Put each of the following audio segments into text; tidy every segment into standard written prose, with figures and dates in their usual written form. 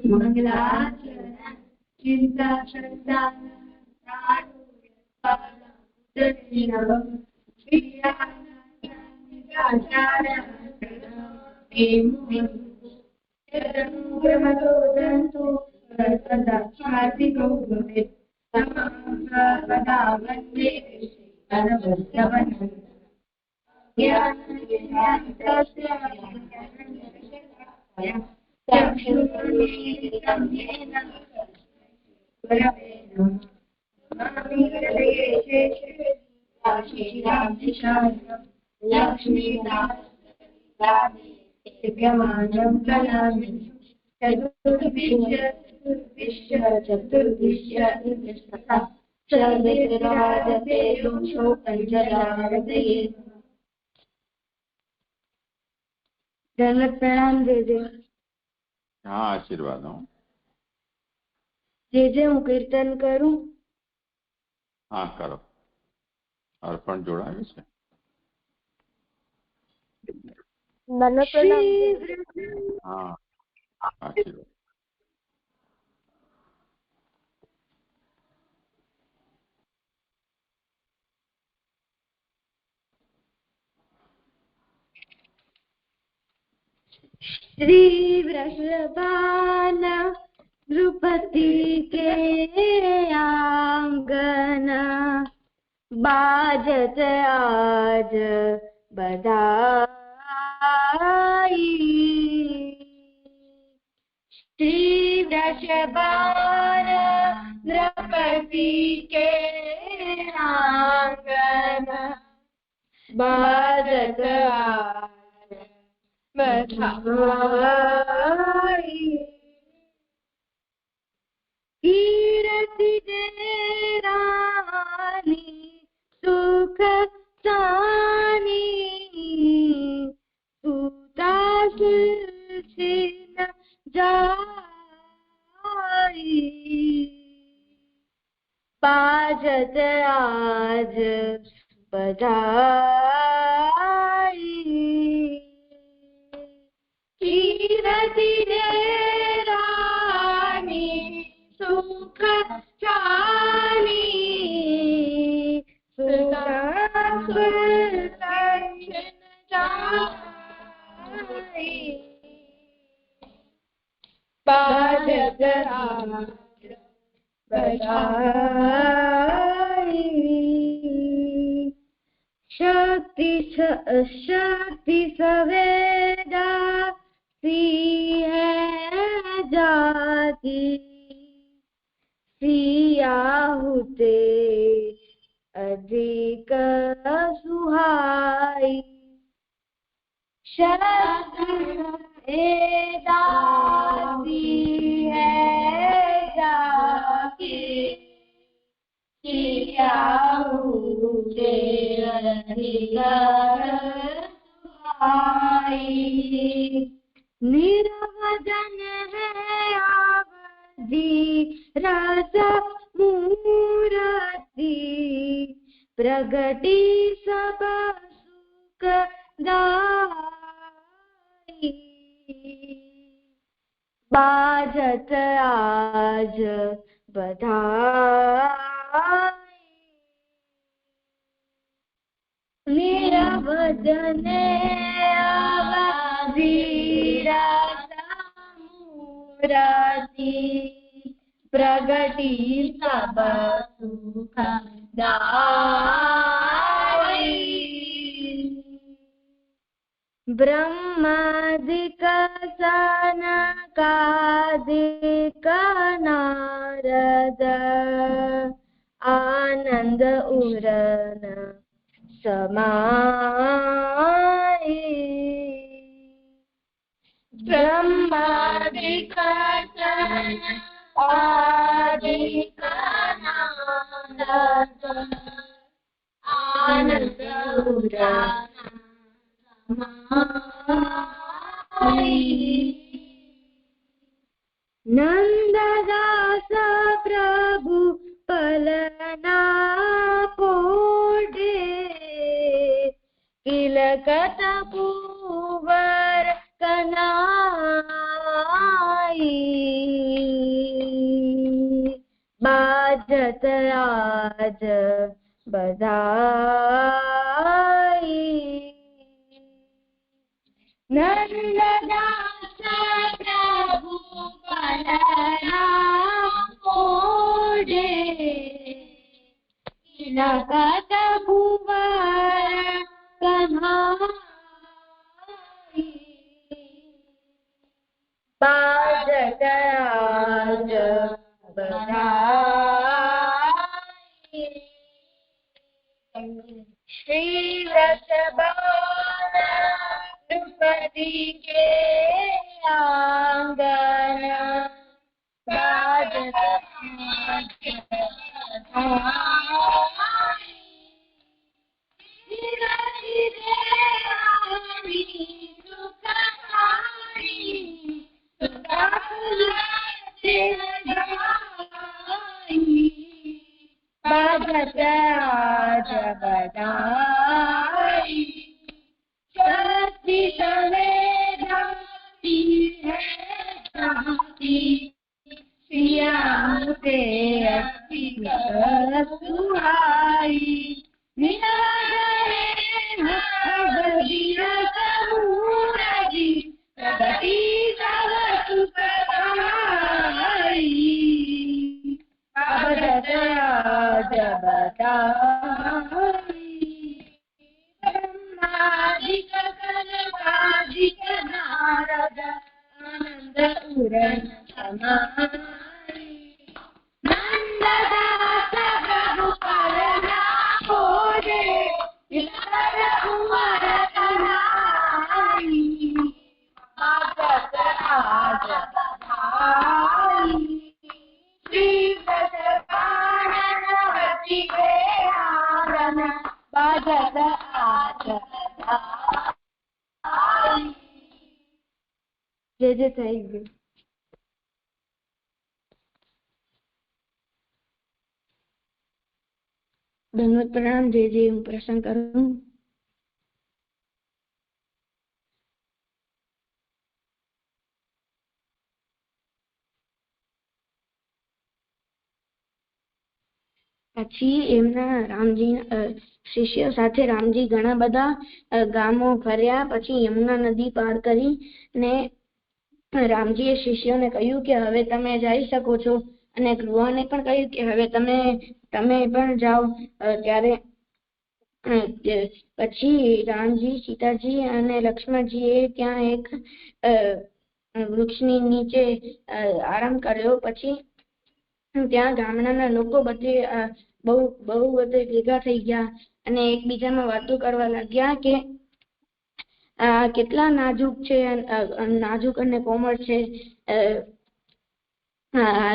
मंगलाचरण चिंता श्रद्धा प्रणाम दे हाँ आशीर्वाद हो जे हूँ कीर्तन करूं हाँ करो अर्पण जोड़ावे छे મને પ્રણામ हाँ आशीर्वाद श्री वृषभान द्रुपति के आंगन बाजत आज बधाई श्री वृषभान द्रुपति के आंगन बाजत आज बधाई कीर्ति दे रानी सुख सानी सुदास छिन जाई बाजत आज बधाई कीर्ति दे रानी सुख सानी सुदास छिन जाई बाजत आज बधाई शक्ति सवेदा सी है जाती सियाहुते अधिक सुहाई शक्ति दासी है जाती सियाहुते अधिक सुहाई निरवजन है आवधि रस मूर्ति प्रगति सब सुख दाई बाजत आज बधाई निरवजन आवधि रस मूर्ति प्रगति सब सुख दाई ब्रह्मादिक सनकादिक नारद आनंद उरन समाई ब्रह्मादिक सनकादिक नारद आनंद उरन नंददास प्रभु पलना पोडे किलकत कुवर कनाई બાજત આજ બધાઈ નંદદાસ પ્રભુ પલના મોઢે લગત ભુવર કન્હાઈ બાજત આજ બધાઈ શ્રી વૃષભાન દ્રુપદી કે આંગન બાજત આજ બાજત આજ બધાઈ शक्ति संवेदती है श्याम से अति सुहाई निरागरे भगीरथमूर्ति प्रगति तव सुखदाई बाजत आज बधाई ब्रह्मादिक कनकादिक नारद आनंद उरण समाई नंददास प्रभु पलना मोरे विलास कुंवर कन्हाई बाजत आज बधाई श्री वृषभानवती के आंगन बाजत आज बधाई જે થઈ ગયું દંડવત પ્રણામ જે હું પ્રસંગ કરું પછી એમના રામજી શિષ્યો સાથે રામજી ઘણા બધા ગામો ફર્યા પછી યમુના નદી પાર કરી ને રામજીએ શિષ્યોને કહ્યું કે હવે તમે જઈ શકો છો અને ધ્રુવને પણ કહ્યું કે હવે તમે પણ જાઓ ત્યારે પછી રામજી સીતાજી અને લક્ષ્મણજીએ ત્યાં એક વૃક્ષની નીચે આરામ કર્યો પછી ત્યાં ગામડાના લોકો બધે બહુ બધે ભેગા થઈ ગયા અને એકબીજામાં વાતો કરવા લાગ્યા કે કેટલા નાજુક અને કોમળ છે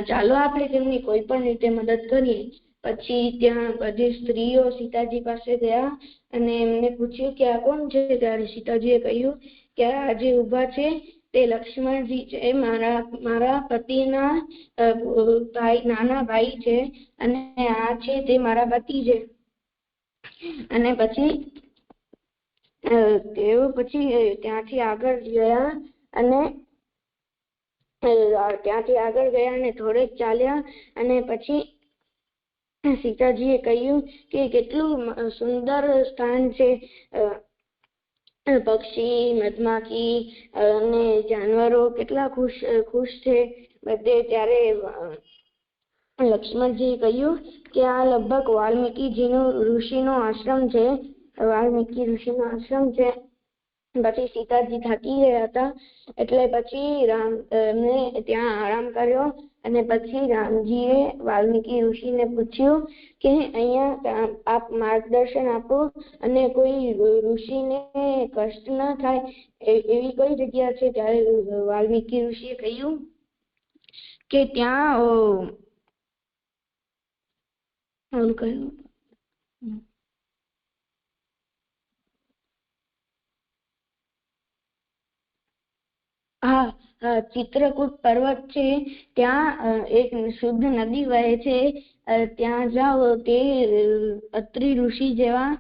ચાલો આપણે તેમની કોઈ પણ રીતે મદદ કરીએ પછી ત્યાં બધી સ્ત્રીઓ સીતાજી પાસે ગયા અને એમને પૂછ્યું કે આ કોણ છે ત્યારે સીતાજીએ કહ્યું કે આ જે ઊભા છે તે લક્ષ્મણજી છે મારા પતિના નાના ભાઈ છે અને આ છે તે મારા પતિ છે અને પછી તેઓ પછી ત્યાંથી આગળ ગયા અને થોડેક ચાલ્યા અને પછી સીતાજીએ કહ્યું કે કેટલું સુંદર સ્થાન છે પક્ષી મધમાખી અને જાનવરો કેટલા ખુશ છે બધે ત્યારે લક્ષ્મણજીએ કહ્યું કે આ લગભગ વાલ્મીકીજીનો ઋષિનો આશ્રમ છે પછી સીતાજી થાકી ગયા હતા એટલે પછી એમને ત્યાં આરામ કર્યો અને પછી રામજીએ વાલ્મીકી ઋષિને પૂછ્યું કે અહીંયા આપ માર્ગદર્શન આપો અને કોઈ ઋષિને કષ્ટ ન થાય એવી કઈ જગ્યા છે ત્યારે વાલ્મીકી ઋષિએ કહ્યું કે ત્યાં કહ્યું ચિત્રકૂટ પર્વત છે ત્યાં એક શુદ્ધ નદી વહે છે ત્યાં જાઓ તે અત્રિ ઋષિ જેવા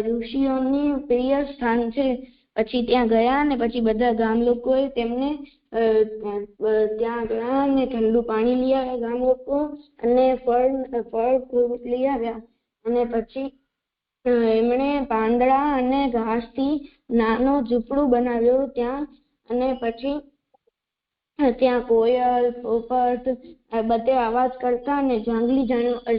ઋષિઓની પ્રિય સ્થાન છે પછી ત્યાં ગયા અને પછી બધા ગામ લોકોએ તેમને ત્યાં ગયા અને ઠંડુ પાણી લઈ આવ્યા ગામ લોકો, અને ફળ ફ્રૂટ લઈ આવ્યા. અને પછી એમણે પાંદડા અને ઘાસથી નાનો ઝૂંપડું બનાવ્યો ત્યાં. અને પછી ત્યાં કોયલ, પોપટ બધે અવાજ કરતા અને જંગલી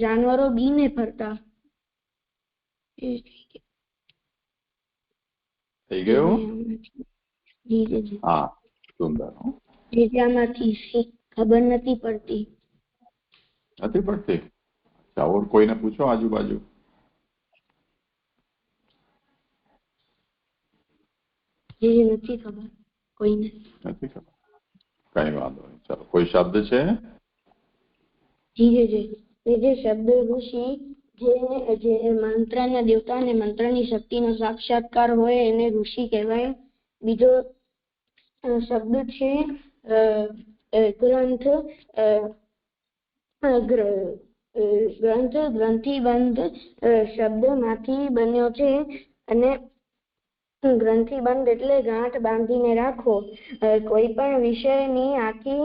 જાનવરો બીને ફરતા. થઈ ગયું? જી જી જી. હા, સુંદર. આમાંથી ખબર નથી પડતી. નથી પડતી? ઓર કોઈને પૂછો આજુબાજુ. નથી ખબર કોઈને. નથી ખબર? કઈ વાંધો નહીં. ચાલો, કોઈ શબ્દ છે? જી જી. જે શબ્દ ઋષિ, જે મંત્રના દેવતા અને મંત્રની શક્તિનો સાક્ષાત્કાર હોય એને ઋષિ કહેવાય. બીજો શબ્દ છે ગ્રંથ. ગ્રંથિબંધ શબ્દમાંથી બન્યો છે. અને ગ્રંથિબંધ એટલે ગાંઠ બાંધીને રાખો. કોઈ પણ વિષયની આખી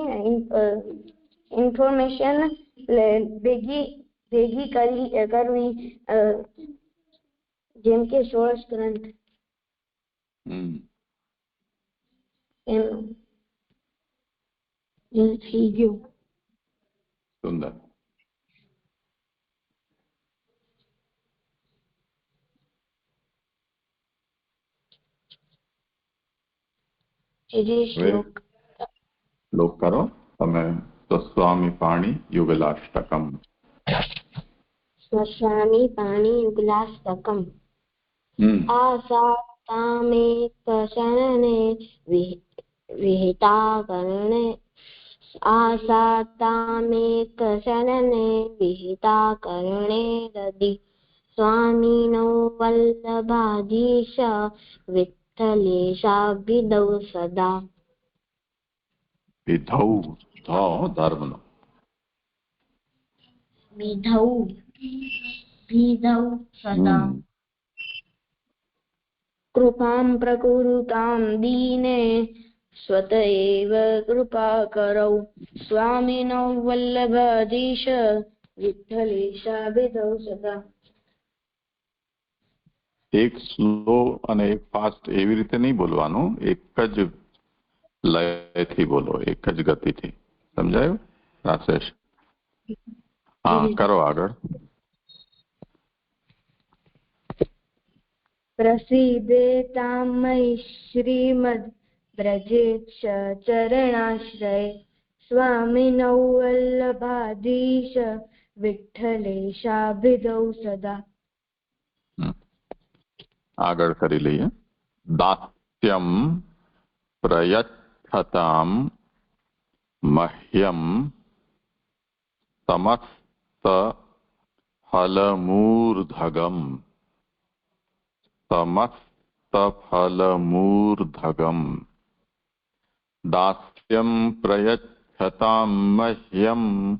ઇન્ફોર્મેશન ભેગી કરવી, જેમ કે 16 ગ્રંથ. એમ થઈ ગયું. સુંદર. શ્લોક કરો તમે. સ્વસ્વામી પાણી યુગલાષ્ટકમ. સ્વસ્વામી પાણી યુગલાષ્ટકમ. આસાતામેકશનને વિહિતા કરણે. આસાતામેકશનને વિહિતા કરણે રદિ. સ્વામિનો વલ્લભાધીશ વિઠ્ઠલેશાભિધૌ સદા. વિધૌ ધર્મનો. વિધૌ સદા. કૃપામ પ્રકુરુતામ દીને સ્વત એવ કૃપા કરૌ. સ્વામિનો વલ્લભાધીશ વિઠ્ઠલેશાભિધૌ સદા. એક સ્લો અને એક ફાસ્ટ એવી રીતે નહીં બોલવાનું, એક જ લયથી બોલો, એક જ ગતિથી. સમજાયું રાશેષ? હા, કરો આગળ. પ્રસિદ્ધેતામ મયિ શ્રીમદ્ બ્રજેશ ચરણાશ્રય. સ્વામિનૌ વલ્લભાધીશ વિઠ્ઠલેશાભિધૌ સદા. આગળ કરી લઈએ. દાસ્યમ પ્રયચ્છતામ મહ્યમ સમસ્ત ફલમૂર્ધગમ. સમસ્ત ફલમૂર્ધગમ. દાસ્યમ પ્રયચ્છતામ મહ્યમ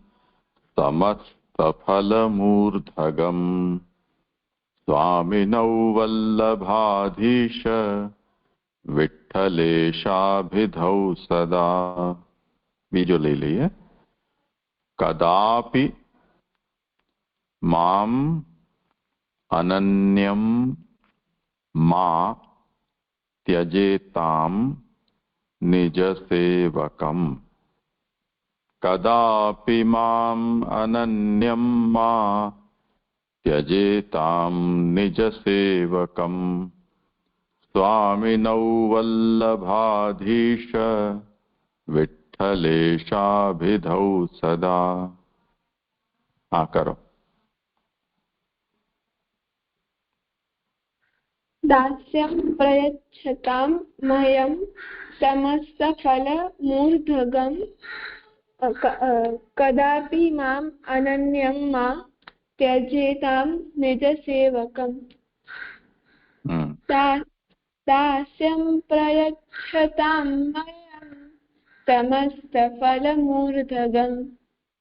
સમસ્ત ફલમૂર્ધગમ. સ્વામિનૌ વલ્લભાધીશ વિઠ્ઠલેશાભિધૌ સદા. બીજો લઈ લઈએ. કદાપી મામ અનન્યમ મા ત્યજેતામ નિજસેવકમ. કદાપી મામ અનન્યમ મા त्यजेतां निजसेवकम्. स्वामिनौ वल्लभाधीश विठ्ठलेशाभिधौ सदा. हाँ करो. दास्यं प्रयच्छतां मह्यं समस्तफलमूर्धगं. कदापि माम् अनन्यं मा त्यजेतां निजसेवकम्. दास्यं प्रयच्छतां मह्यं समस्तफलमूर्धगं.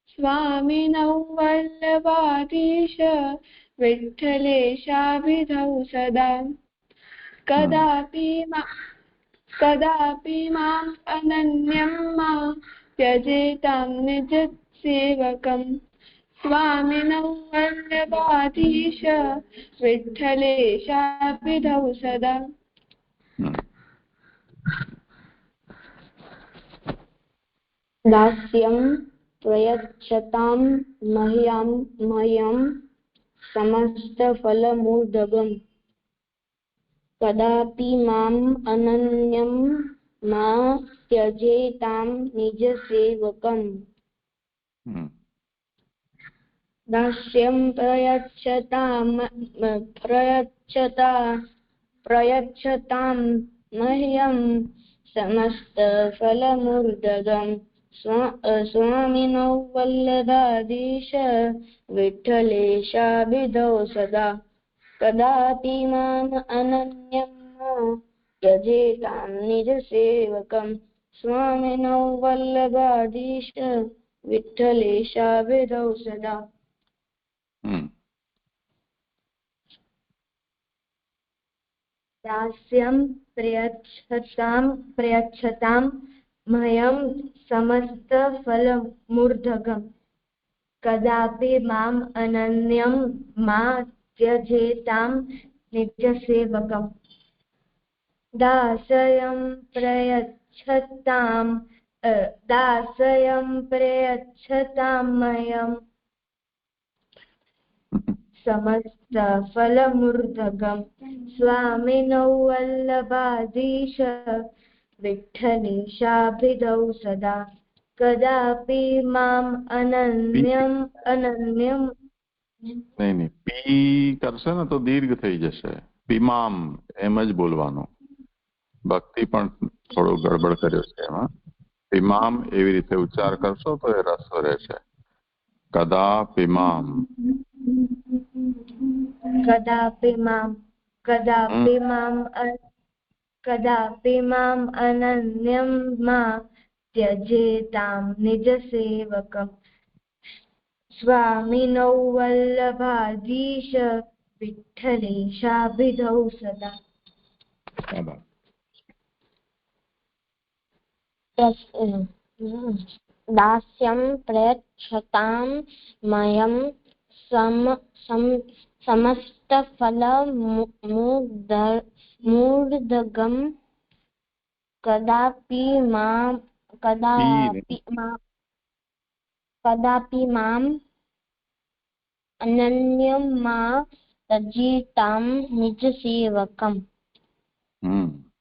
स्वामिनौ वल्लभाधीश विठ्ठलेशाभिधौ सदा. कदापि माम् अनन्यं मा त्यजेतां निजसेवकम् स्वामिनौ वल्लभाधीश विठ्ठलेशाभिधौ सदा। दास्यं प्रयच्छतां मह्यं समस्तफलमूर्धगम् कदापि माम् अनन्यं मा त्यजेतां निजसेवकम् दास्यं प्रयच्छतां मह्यं समस्तफलमूर्धगम् स्वामिनो वल्लभाधीश विठ्ठलेशाभिधौ सदा कदापि माम् अनन्यं मा त्यजेतां निजसेवकम् स्वामिनो वल्लभाधीश विठ्ठलेशाभिधौ सदा। दास्यं प्रयच्छतां मह्यं समस्तफलमूर्धगम् कदापि माम् अनन्यं मा त्यजेतां निजसेवकम् दास्यं प्रयच्छतां मह्यं समस्तफलमूर्धगम् स्वामिनो वल्लभाधीश विठ्ठलेशाभिधौ सदा कदापि माम् अनन्यं नहीं पी करशे ने तो दीर्घ थई जशे पीमाम एम ज बोलवानुं भक्ति पण थोड़ो गड़बड़ कर्यो छे एमां पीमाम एवी रीते उच्चार करशो तो ए रस्व रहेशे कदापि माम कदापि माम् अनन्यं मा त्यजेतां निजसेवकम् स्वामिनो वल्लभाधीश विठ्ठलेशाभिधौ सदा। दास्यं प्रयच्छतां मह्यं समस्तफलमूर्धगम् कदापि माम् अनन्यं मा त्यजेतां निजसेवकम्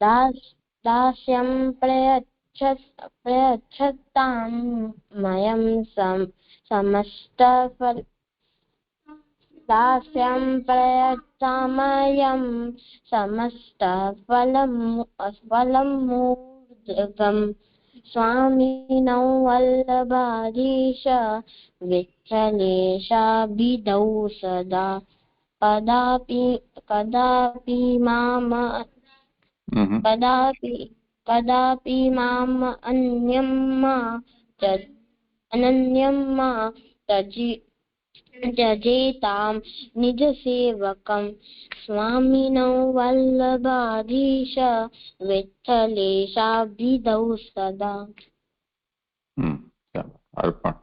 दास्यं प्रयच्छतां मह्यं समस्तफलमूर्धगम् स्वामिनो वल्लभाधीश विठ्ठलेशाभिधौ सदा कदापि माम् अनन्यं मा त्यजेतां निजसेवकम् स्वामिनो वल्लभाधीश विठ्ठलेशाभिधौ सदा। अर्पण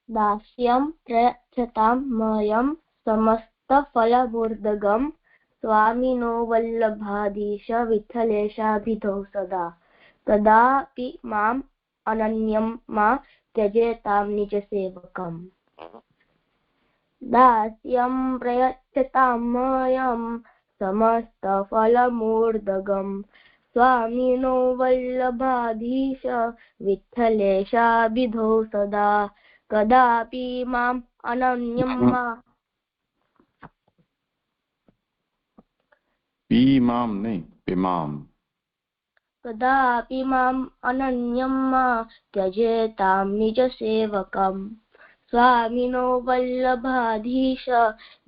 दास्यं प्रयच्छतां मह्यं समस्तफलमूर्धगम् स्वामिनो वल्लभाधीश विठ्ठलेशाभिधौ सदा कदापि माम् अनन्यं मा त्यजेतां निजसेवकम् दास्यं प्रयच्छतां मह्यं समस्तफलमूर्धगम् स्वामिनो वल्लभाधीश विठ्ठलेशाभिधौ सदा कदापि माम् अनन्यं मा पीमाम नहीं पीमाम कदापि माम् अनन्यं मा त्यजेतां निजसेवकम् स्वामिनो वल्लभाधीश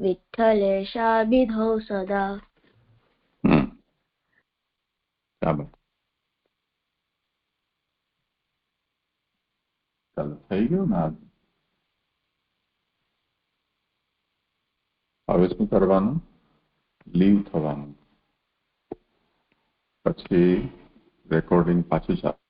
विठ्ठलेशाभिधौ सदा। ચાલો થઈ ગયું ને હવે શું કરવાનું લીવ થવાનું પછી રેકોર્ડિંગ પાછું ચાલુ